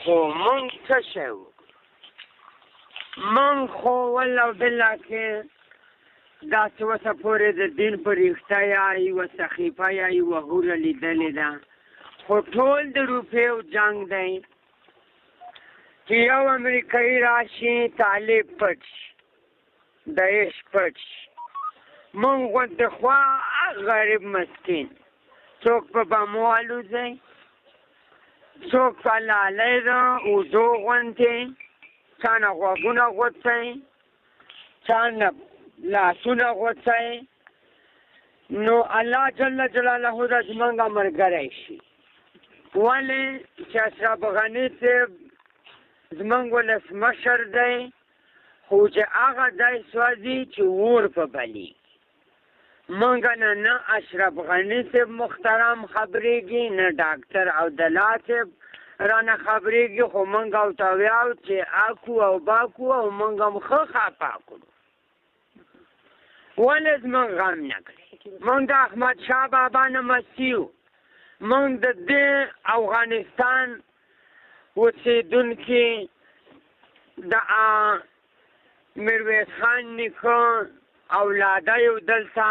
خو مونږ څه شی وکړو؟ مونږ خو والله بالله کې داسې وسه پورې د دین په ریښته یا یوه سخیفه یا یوه هوره لیدلې ده، خو ټول د روپیو جنګ دی چې یو امریکایي راشي طالب پټ شي، داعش پټ شي، مونږ غوندې خوا غریب مسکین څوک په بمو الوځي، څوک په لالۍ ده اوزو غوندې، چا نه غوږونه غوڅوي، چا نه لاسونه غوڅوي. نو الله جل جلاله د زمونږ ملګری شي. ولې چې اشرف غني صاحب زمونږ ولسمشر دی، خو چې هغه دی سوځي چې اور په بلي. مونږ نه اشرف غني صاحب محترم خبرېږي، نه ډاکټر عبدالله صاحب رانه خبرېږي، خو مونږ ورته ویاو چې اکو او باکو او مونږ هم ښه خفه کړو. ولې زمونږ غم نه کړي؟ مونږ د احمدشاه بابا نه مسیو، مونږ د دې افغانستان اوسېدونکي د میرویس خان نیکه اولاده یو دلته.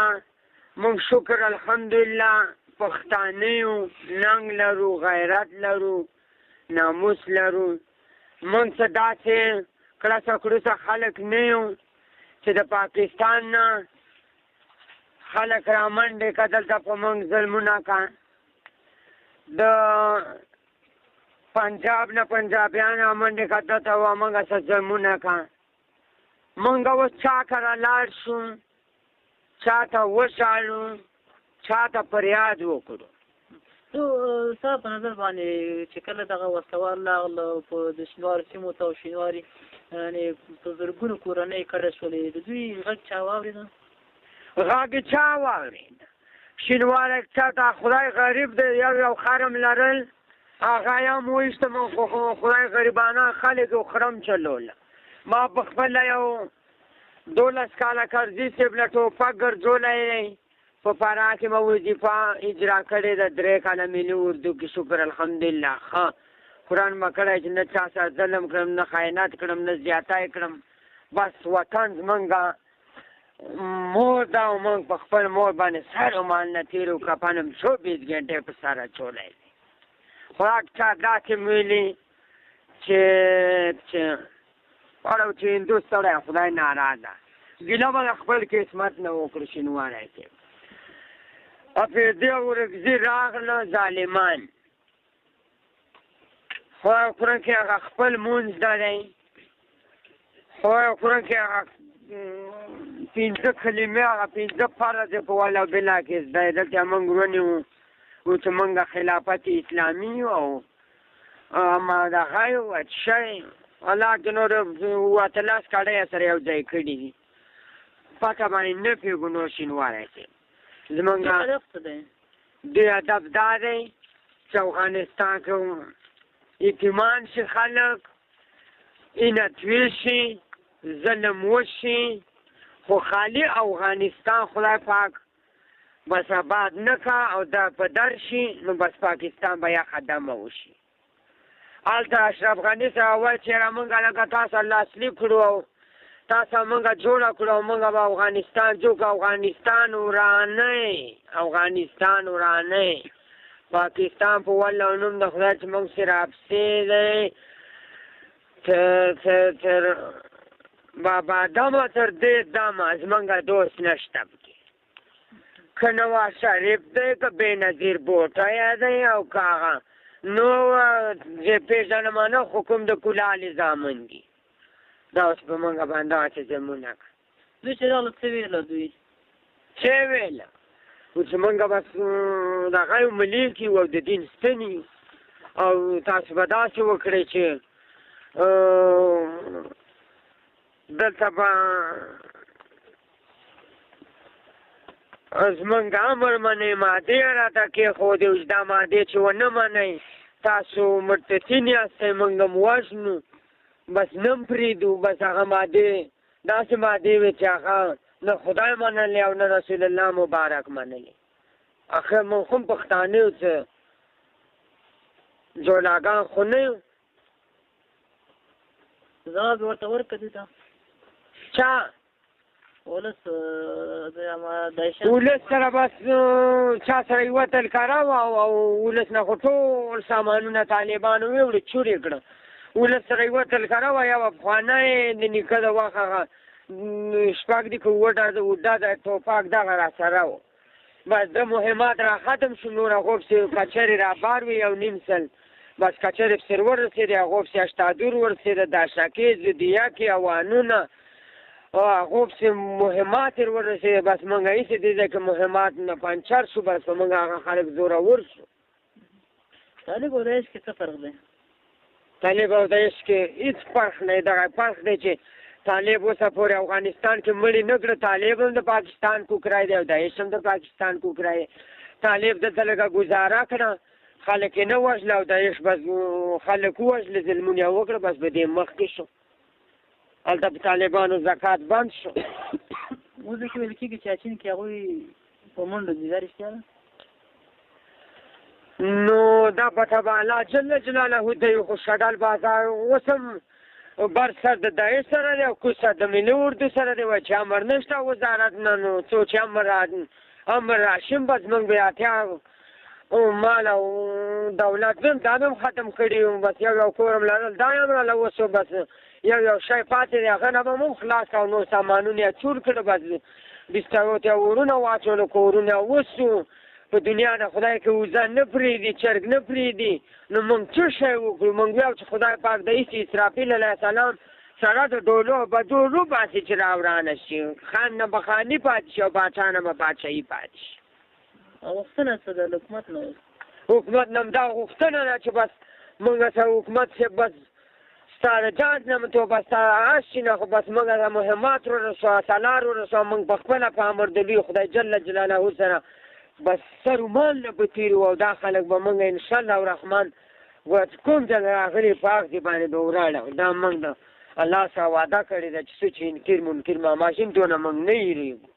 مونږ شکر الحمدلله پښتانه یو، ننګ لرو، غیرت لرو، ناموس لرو. مونږ څه داسې کړسه کړوسه خلک نه یو چې د پاکستان نه خلک رامنډې که دلته په مونږ ظلمونه که، د پنجاب نه پنجابیان رامنډې که دلته و مونږ څه ظلمونه که. مونږ اوس چا کره لاړ شو، چا ته وشالو، چا ته فریاد وکړو. نو ستا په نظر باندې چې کله دغه وسلوال راغله په د شینواري سیمو ته او شینواري یعنې په زرګونو کورنۍ کډه شولې، د دوی غږ چا واورېده؟ غږ چا واورېده؟ شینواری چا ته خدای غریب دی، یو خرم لرل، هغه یې هم وایسته، خو خدای غریبانه خلک و خرم چلوله. ما په خپله یو 12 کاله کرزي صاحب له ټوپک ګرځولی، په فراه کې مې وظیفه اجرا کړې ده، 3 کاله ملي اردو کې شکر الحمدلله ښه قرآن مې کړی چې نه چا سره ظلم کړم، نه خیانت کړم، نه زیاتی کړم. بس وطن زمونږ مور ده او مونږ په خپل مور باندې سر و مال نه تېر و کفن هم 24 ګنټې په سر اچولی دی. خو چا داسې ویلي چې اړو چې هندو سړی خدای ناراضه، ګیله به د خپل قسمت نه وکړو شینواری صاحب. اپیدې ورکزي راغله ظالمان، خدای قرآن کې هغه خپل مونځ ده دی، خدای قرآن کې هغه 15 کلمې هغه 15 فرض په والله بالله کې زده دی. دلته موږ ونیو چې موږ خلافت اسلامي او ما دغه یو شی الله کې نور 18 کاله سره یو ځای کړي دي، پته باندې نه پوهېږو. نو شینواری صاحب زمونږ د هدف دا دی چې افغانستان کې یتیمان شي خلک، اینت وشي، ظلم وشي، خو خالی افغانستان خدای پاک بس آباد نه که او دا په در شي، نو بس پاکستان به یا خدمه وشي. هلته اشرف غني سره وایي چې یاره مونږ لکه تاسو لاسلیک کړو او تاسو مونږه جوړه کړو او مونږ به افغانستان جوړ کړو. افغانستان ورانۍ، افغانستان ورانۍ، پاکستان په والله نوم د خدای چې مونږ سره اپسې دی تر بابا دمه تر دې دمه زمونږ دوست نشته پکې، که نواز شریف دی که بېنظیر بوټی دی او که هغه نو زه پېژنم نه خو کوم د کولالې زامن دي. دا اوس په مونږ باندې هسې ظلمونه که دوی چې راغله څه ویله؟ دوی څه ویله؟ چې مونږ بس دغه یو ملیک یو او د دین ستن یو او تاسو به داسې وکړئ چې دلته به زمونږ امر منئ، مادې راته کېښودې، اوس دا مادې چې ونه منئ تاسو مرتسین یاستئ، مونږ هم وژنو، بس نه م پرېږدو. بس هغه مادې داسې مادې وې چې هغه نه خدای منلې او نه رسول الله مبارک منلې. آخر مونږ هم پښتانه یو، څه جولاګان خو نه یو، ځواب ورته ورکړي ته چا ولس سره بس چا سره یوه تلکاره وه او ولس نه خو ټول سامانونه طالبانو ویوړي چورې کړه ولس سره یوه تلکاره وه یوه پخوانی د نیکه د وخت هغه شپږ دي که اووه ډزه د ټوپک دغه را سره و بس د مهمات را ختم شو نور هغو پسې کچرې را بار وي یو نیم سل بس کچرې پسې ورسېدې هغو پسې اشتادور ورسېده داشکې زدیاکې اوانونه هغو پسې مهمات یې ورسېده بس موږ هېڅ دې ځای کې مهمات نه پنچر شو بس په موږ هغه خلک زورور شو طالب او د عشق کې څه فرق دی طالب او د عشق کې هېڅ فرق نه دی دغه فرق دی چې طالب اوسه پورې افغانستان کې مړي نه کړه طالب هم د پاکستان کوکری دی او د عشق هم د پاکستان کوکری دی طالب دلته لږه ګزاره کړه خلک یې نه وژله او د عشق بس خلک ووژله ظلمونه یې وکړه بس به دې مخکې شو هلته په طالبانو زکات بند شو اوس دې کې ویل کېږي چې اچین کې هغوی په منډو دي دا رښتیا ده نو دا پته به الله جل جلاله دی خو شډل بازار اوس هم بر سر د داعش سره دی او کوز سر د ملي اردو سره دی وایي چې امر نشته وزارت نه نو څو چې امر راشم بس موږ بیا اتیا مال او دولت هم دا هم ختم کړي بس یو کور هم لرل دا هم راله اوس بس یو شی پاتې دی هغه نه به هم خلاص او نور سامانونه یې چور کړه بس بسترو ته ورونه واچولو کورونه اوس په دنیا نه خدای که وزه نه پرېږدي چرګ نه پرېږدي نو موږ څه شی وکړو موږ ویاو چې خدای پاک د هېڅ اسرافیل علیه السلام سره د ډولو به ډول وباسي چې راورانه شي خان نه به خاني پاتې شي او باچا نه به باچایي پاتې شي غوښتنه څه ده له حکومت نه حکومت نه هم دا غوښتنه ده چې بس موږ سره حکومت صاحب بس ستا د جانس نه تو بس ستا عاش شي نه خو بس موږ ته مهمات ورسوه سالار ورسوه موږ پخپله په امر د لوی خدای جل جلاله سره بس سر مال نه به تېرو او دا خلک به موږ انشاءالله الرحمن کوم ځای راغلي په هغه ځای باندې به وراړو دا موږ د الله سره وعده کړې ده چې څه چې انکر منکر ماشین دونه موږ نه هېرېږو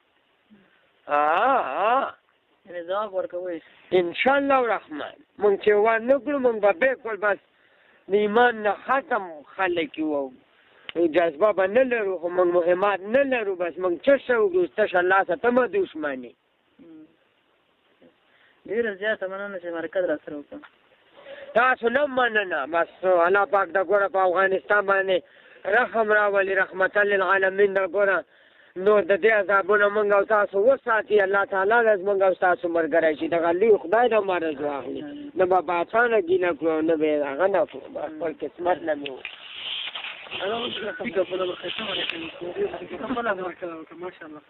یعنې ځواب ورکوئ انشاءالله الرحمن موږ چې ونه کړو موږ به بالکل بس د ایمان نه ختم خلک یو جذبه به نه لرو خو موږ مهمات نه لرو بس موږ څه شی وکړو تشه الله سره تمه دشمني ډېره زیاته مننه چې مرکز را سره وکړم تاسو نه مننه بس الله پاک د ګوره په افغانستان باندې رحم راولي رحمت للعالمین د ګوره نو د دې عذابونه موږ او تاسو وساتي الله تعالی د موږ او تاسو ملګری شي دغه لوی خدای د مرز واخلي نه به باچانه ګیله کړو نه به هغه نه کړو خپل قسمت نه مې ماشاءالله